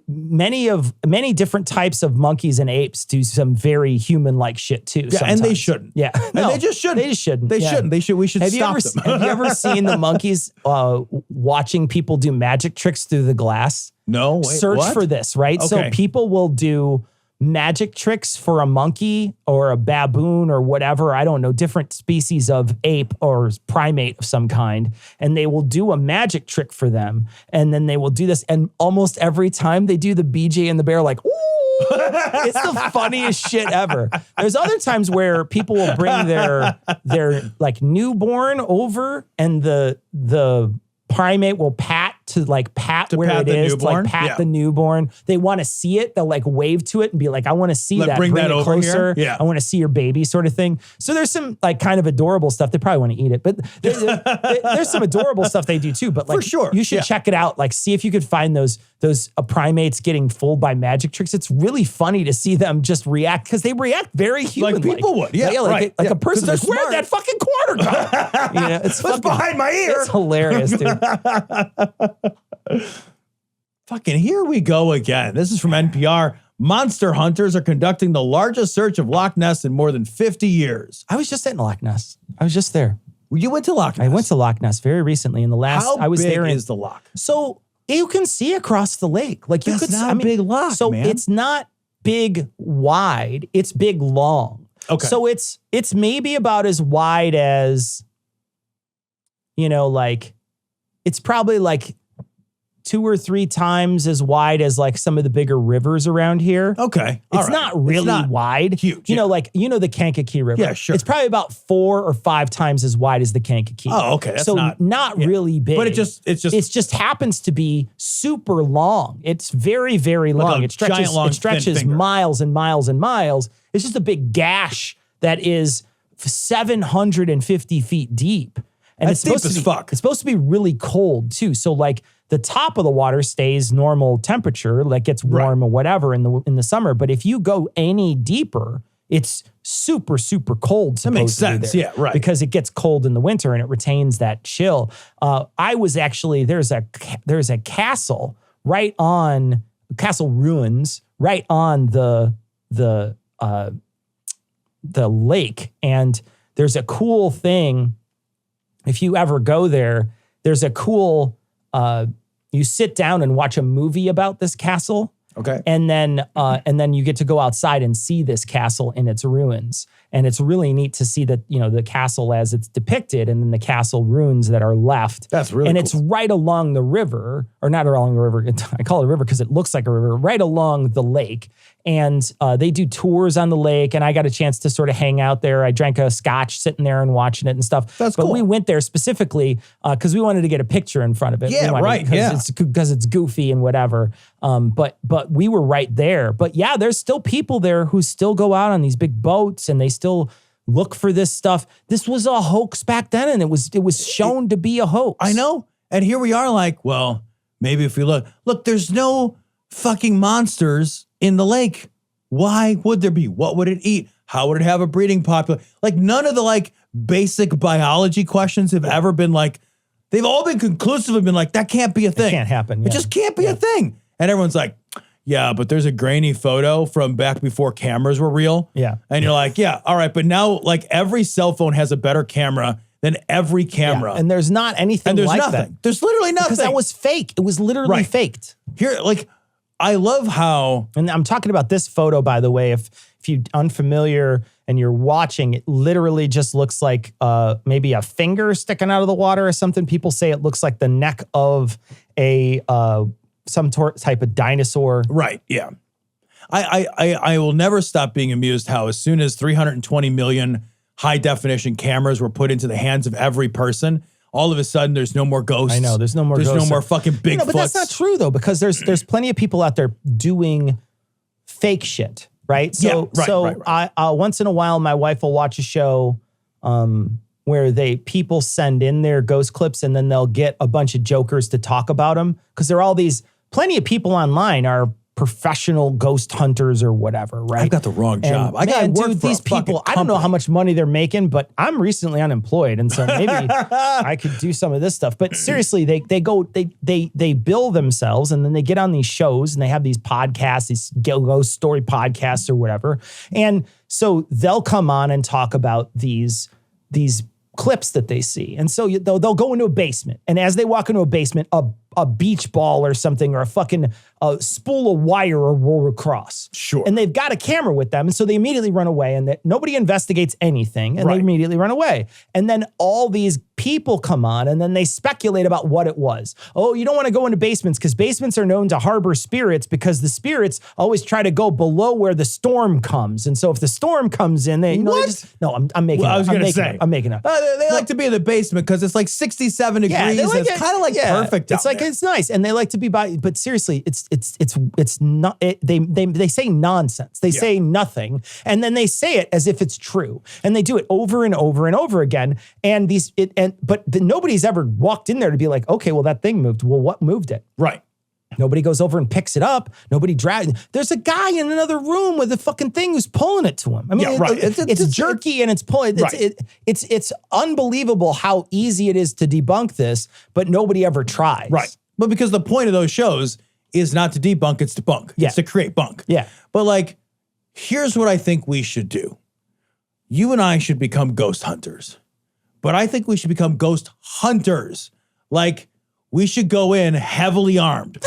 many different types of monkeys and apes do some very human-like shit too. Yeah, and they shouldn't. Yeah, no, they just shouldn't. They just shouldn't. They shouldn't. We should stop them. Have you ever seen the monkeys watching people do magic tricks through the glass? No. Wait, Search for this, right? Okay. So people will do magic tricks for a monkey or a baboon or whatever, I don't know, different species of ape or primate of some kind, and they will do a magic trick for them, and then they will do this, and almost every time they do the BJ and the bear like, ooh, it's the funniest shit ever. There's other times where people will bring their like newborn over, and the primate will pat where it is, to like pat the newborn. They want to see it. They'll like wave to it and be like, I want to see that. Bring that it over closer. Here. Yeah. I want to see your baby, sort of thing. So there's some like kind of adorable stuff. They probably want to eat it, but there's some adorable stuff they do too. But like, for sure, you should check it out. Like, see if you could find those primates getting fooled by magic tricks. It's really funny to see them just react, because they react very human, like people would. Yeah, like a person. Like, where'd that fucking quarter go? It's behind my ear. It's hilarious, dude. Fucking here we go again. This is from NPR. Monster hunters are conducting the largest search of Loch Ness in more than 50 years. I was just at Loch Ness. I was just there. You went to Loch Ness? I went to Loch Ness very recently. In the last, How I was big there. Is the loch? So you can see across the lake. Like, you That's could. not a big loch. So man. It's not big wide. It's big long. Okay. So it's maybe about as wide as, like, it's probably like 2 or 3 times as wide as like some of the bigger rivers around here. Okay. It's not really wide. Huge. The Kankakee River. Yeah, sure. It's probably about 4 or 5 times as wide as the Kankakee. Oh, okay. That's so not really big. But it just happens to be super long. It's very, very long. Like It stretches miles and miles and miles. It's just a big gash that is 750 feet deep. And That's deep as fuck. It's supposed to be really cold too. So like the top of the water stays normal temperature, like gets warm or whatever in the summer. But if you go any deeper, it's super, super cold. That makes sense. There, yeah, right. Because it gets cold in the winter and it retains that chill. I was actually, there's a castle castle ruins right on the lake. And there's a cool thing. If you ever go there, there's a cool, you sit down and watch a movie about this castle. Okay. And then you get to go outside and see this castle in its ruins. And it's really neat to see that, the castle as it's depicted, and then the castle ruins that are left. That's really And cool. it's right along the river, or not along the river. I call it a river because it looks like a river, right along the lake. And they do tours on the lake, and I got a chance to sort of hang out there. I drank a scotch sitting there and watching it and stuff. That's cool. But we went there specifically because we wanted to get a picture in front of it. Yeah, right. Because it's goofy and whatever. But we were right there. But yeah, there's still people there who still go out on these big boats, and they still look for this stuff. This was a hoax back then, and it was shown to be a hoax. I know. And here we are like, well, maybe if we look, there's no fucking monsters in the lake. Why would there be? What would it eat? How would it have a breeding population? Like, none of the like basic biology questions have ever been like, they've all been conclusively been like, that can't be a thing. It can't happen. It just can't be a thing. And everyone's like, yeah, but there's a grainy photo from back before cameras were real. Yeah. And you're like, yeah, all right. But now like every cell phone has a better camera than every camera. Yeah, and there's not anything and there's like nothing. that. There's literally nothing. Because that was fake. It was literally faked. Here, like, I love how... And I'm talking about this photo, by the way. If you're unfamiliar and you're watching, it literally just looks like maybe a finger sticking out of the water or something. People say it looks like the neck of some type of dinosaur. Right, yeah. I will never stop being amused how as soon as 320 million high definition cameras were put into the hands of every person, all of a sudden there's no more ghosts. I know there's no more ghosts. There's no more fucking Bigfoots. But that's not true though, because there's plenty of people out there doing fake shit, right? So right. I once in a while my wife will watch a show where people send in their ghost clips and then they'll get a bunch of jokers to talk about them because there are all these plenty of people online are professional ghost hunters or whatever, right? I've got the wrong job. These people, I don't know how much money they're making, but I'm recently unemployed. And so maybe I could do some of this stuff. But seriously, they bill themselves and then they get on these shows and they have these podcasts, these ghost story podcasts or whatever. And so they'll come on and talk about these clips that they see. And so they'll go into a basement. And as they walk into a basement, a beach ball or something or a fucking spool of wire will roll across. Sure. And they've got a camera with them. And so they immediately run away and nobody investigates anything and they immediately run away. And then all these people come on and then they speculate about what it was. Oh, you don't want to go into basements because basements are known to harbor spirits because the spirits always try to go below where the storm comes. And so if the storm comes in, I'm making I'm making up. They like to be in the basement because it's like 67 degrees. It's kind of like perfect. It's like, it's nice. And they like to be but seriously, it's not, they say nonsense. They say nothing. And then they say it as if it's true. And they do it over and over and over again. And nobody's ever walked in there to be like, okay, well, that thing moved. Well, what moved it? Right. Nobody goes over and picks it up. Nobody drags. There's a guy in another room with a fucking thing who's pulling it to him. I mean, it's jerky and it's pulling. It's unbelievable how easy it is to debunk this, but nobody ever tries. Right. But because the point of those shows is not to debunk, it's to bunk. Yeah. It's to create bunk. Yeah. But like, here's what I think we should do. You and I should become ghost hunters. But I think we should become ghost hunters. Like, we should go in heavily armed.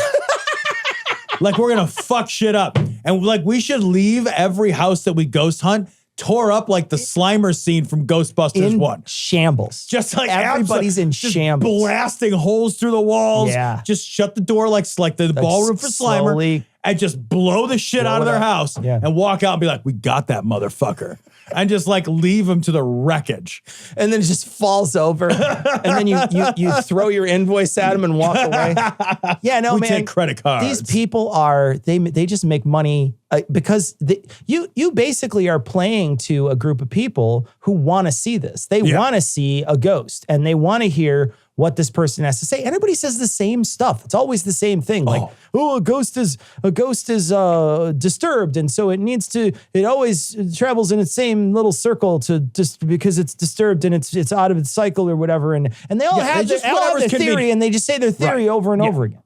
Like, we're going to fuck shit up. And like, we should leave every house that we ghost hunt tore up like the Slimer scene from Ghostbusters 1. Shambles. Just like everybody's in shambles. Blasting holes through the walls. Yeah. Just shut the door like the ballroom for Slimer. And just blow the shit out of their house and walk out and be like, we got that motherfucker. And just like leave him to the wreckage. And then it just falls over. And then you throw your invoice at him and walk away. Yeah, no, we man. take credit cards. These people they just make money because you basically are playing to a group of people who want to see this. They want to see a ghost and they want to hear what this person has to say. Everybody says the same stuff. It's always the same thing. Like, a ghost is disturbed. And so it always travels in its same little circle to just because it's disturbed and it's out of its cycle or whatever. And they all have their theory and they just say their theory over and over again.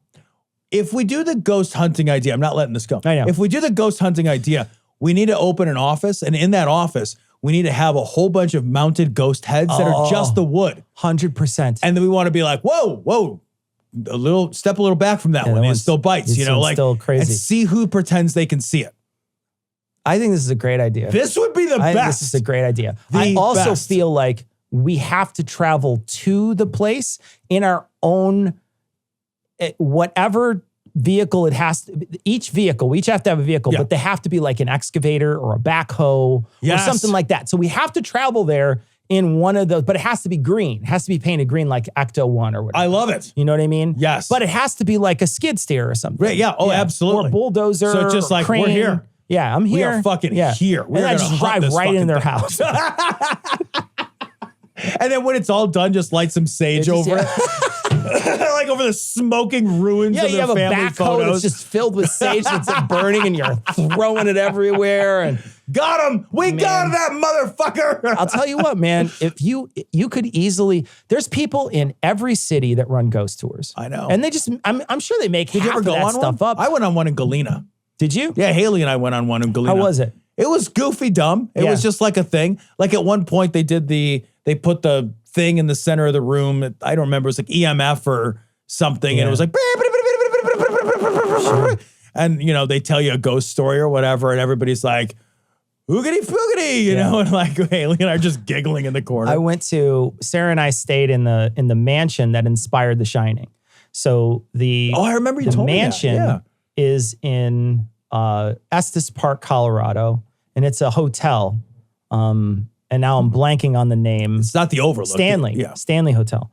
If we do the ghost hunting idea, I'm not letting this go. I know. If we do the ghost hunting idea, we need to open an office. And in that office, we need to have a whole bunch of mounted ghost heads that are just the wood. 100%. And then we want to be like, whoa, step a little back from that one. It still bites, like still crazy. And see who pretends they can see it. I think this is a great idea. This would be the best. This is a great idea. I also feel like we have to travel to the place in our own, whatever vehicle it has to, we each have to have a vehicle, but they have to be like an excavator or a backhoe or something like that. So we have to travel there in one of those, but it has to be green. It has to be painted green like Ecto 1 or whatever. I love it. You know what I mean? Yes. But it has to be like a skid steer or something. Right, yeah. Oh, absolutely. Or bulldozer. So it's just like, crane. we're here. Yeah, I'm here. We are fucking here. We're going to just drive right in their house. And then when it's all done, just light some sage over it. Like over the smoking ruins of their family photos. Yeah, you have a backhoe that's just filled with sage that's burning and you're throwing it everywhere. And got him. We got that motherfucker. I'll tell you what, man, if you could easily, there's people in every city that run ghost tours. I know. And they just, I'm sure they make Did you ever go on stuff one? up. I went on one in Galena. Did you? Yeah, Haley and I went on one in Galena. How was it? It was goofy dumb. It was just like a thing. Like at one point they put the thing in the center of the room. I don't remember. It was like EMF or something. And it was like, and they tell you a ghost story or whatever. And everybody's like, oogity foogity, you know, and like Haley and I are just giggling in the corner. Sarah and I stayed in the mansion that inspired The Shining. So I remember you told me that. mansion is in Estes Park, Colorado, and it's a hotel. And now I'm blanking on the name. It's not the Overlook. Stanley Hotel.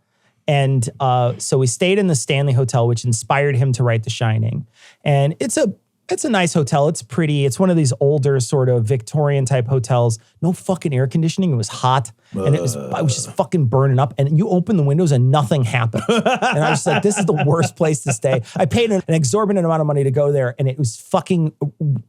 And so we stayed in the Stanley Hotel, which inspired him to write The Shining. And it's a nice hotel. It's pretty. It's one of these older sort of Victorian type hotels. No fucking air conditioning. It was hot. And I was just fucking burning up. And you open the windows and nothing happened. And I was just like, this is the worst place to stay. I paid an exorbitant amount of money to go there, and it was fucking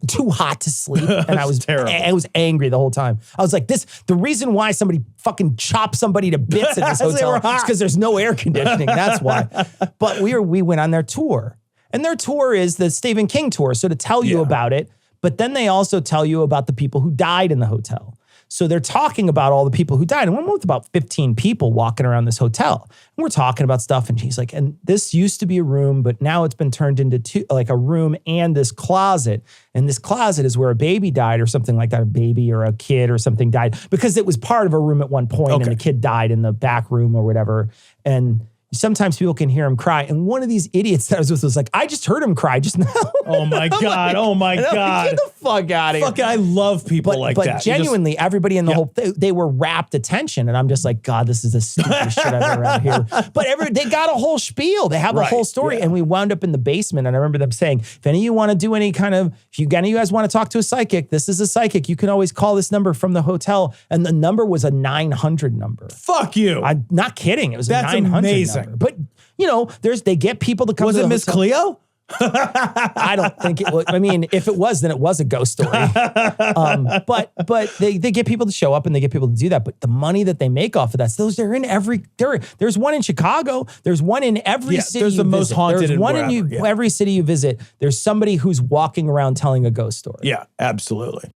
too hot to sleep. And I was terrible. I was angry the whole time. I was like, the reason why somebody fucking chopped somebody to bits in this hotel is because there's no air conditioning. That's why. But we went on their tour. And their tour is the Stephen King tour. So to tell you about it, but then they also tell you about the people who died in the hotel. So they're talking about all the people who died. And we're with about 15 people walking around this hotel. And we're talking about stuff. And he's like, and this used to be a room, but now it's been turned into a room and this closet. And this closet is where a baby died or something like that. A baby or a kid or something died because it was part of a room at one point and the kid died in the back room or whatever. And sometimes people can hear him cry. And one of these idiots that I was with was like, I just heard him cry just now. Oh my God. Oh my God. Get the fuck out of here. Fuck, I love people like that. But genuinely, everybody in the whole thing, they were rapt attention. And I'm just like, God, this is the stupidest shit I've ever had here. But they got a whole spiel. They have a whole story. Yeah. And we wound up in the basement. And I remember them saying, if any of you want to do any kind of, if any of you guys want to talk to a psychic, this is a psychic. You can always call this number from the hotel. And the number was a 900 number. Fuck you. I'm not kidding. It was a 900 amazing. Number. But, you know, they get people to come to the Was it Miss Cleo? I don't think it was. I mean, if it was, then it was a ghost story. But they get people to show up and they get people to do that. But the money that they make off of that, they're in every. There's one in Chicago. There's one in every city. There's the most haunted. There's one in every city you visit. There's somebody who's walking around telling a ghost story. Yeah, absolutely.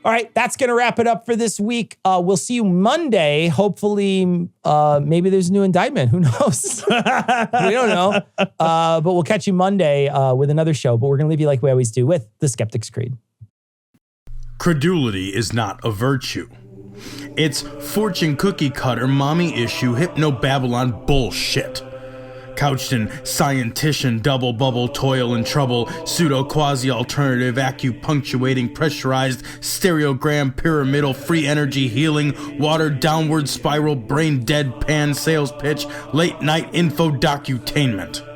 All right, that's going to wrap it up for this week. We'll see you Monday. Hopefully, maybe there's a new indictment. Who knows? We don't know. But we'll catch you Monday with another show. But we're going to leave you like we always do with the Skeptic's Creed. Credulity is not a virtue. It's fortune cookie cutter, mommy issue, hypno-Babylon bullshit. Couched in scientician, double bubble, toil and trouble, pseudo quasi alternative, acupunctuating, pressurized, stereogram, pyramidal, free energy healing, watered downward spiral, brain deadpan sales pitch, late night info docutainment.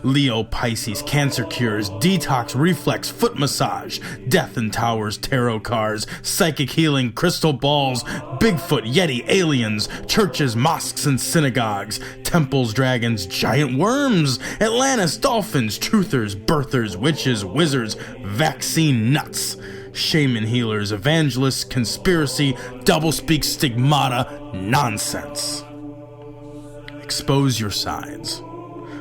Leo, Pisces, cancer cures, detox, reflex, foot massage, death and towers, tarot cards, psychic healing, crystal balls, Bigfoot, Yeti, aliens, churches, mosques and synagogues, temples, dragons, giant worms, Atlantis, dolphins, truthers, birthers, witches, wizards, vaccine nuts, shaman healers, evangelists, conspiracy, doublespeak, stigmata, nonsense. Expose your sides.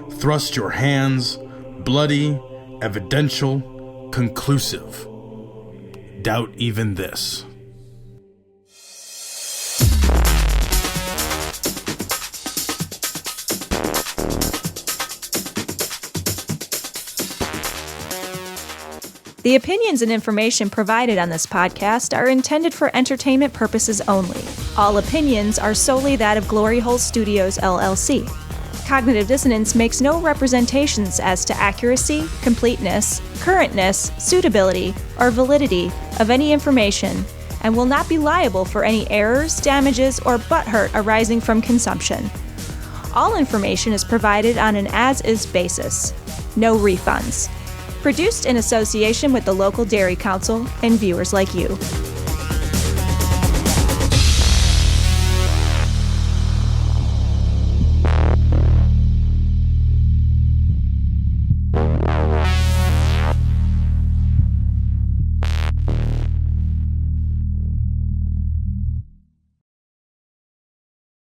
Thrust your hands, bloody, evidential, conclusive. Doubt even this. The opinions and information provided on this podcast are intended for entertainment purposes only. All opinions are solely that of Glory Hole Studios, LLC. Cognitive Dissonance makes no representations as to accuracy, completeness, currentness, suitability, or validity of any information and will not be liable for any errors, damages, or butthurt arising from consumption. All information is provided on an as-is basis. No refunds. Produced in association with the local Dairy Council and viewers like you.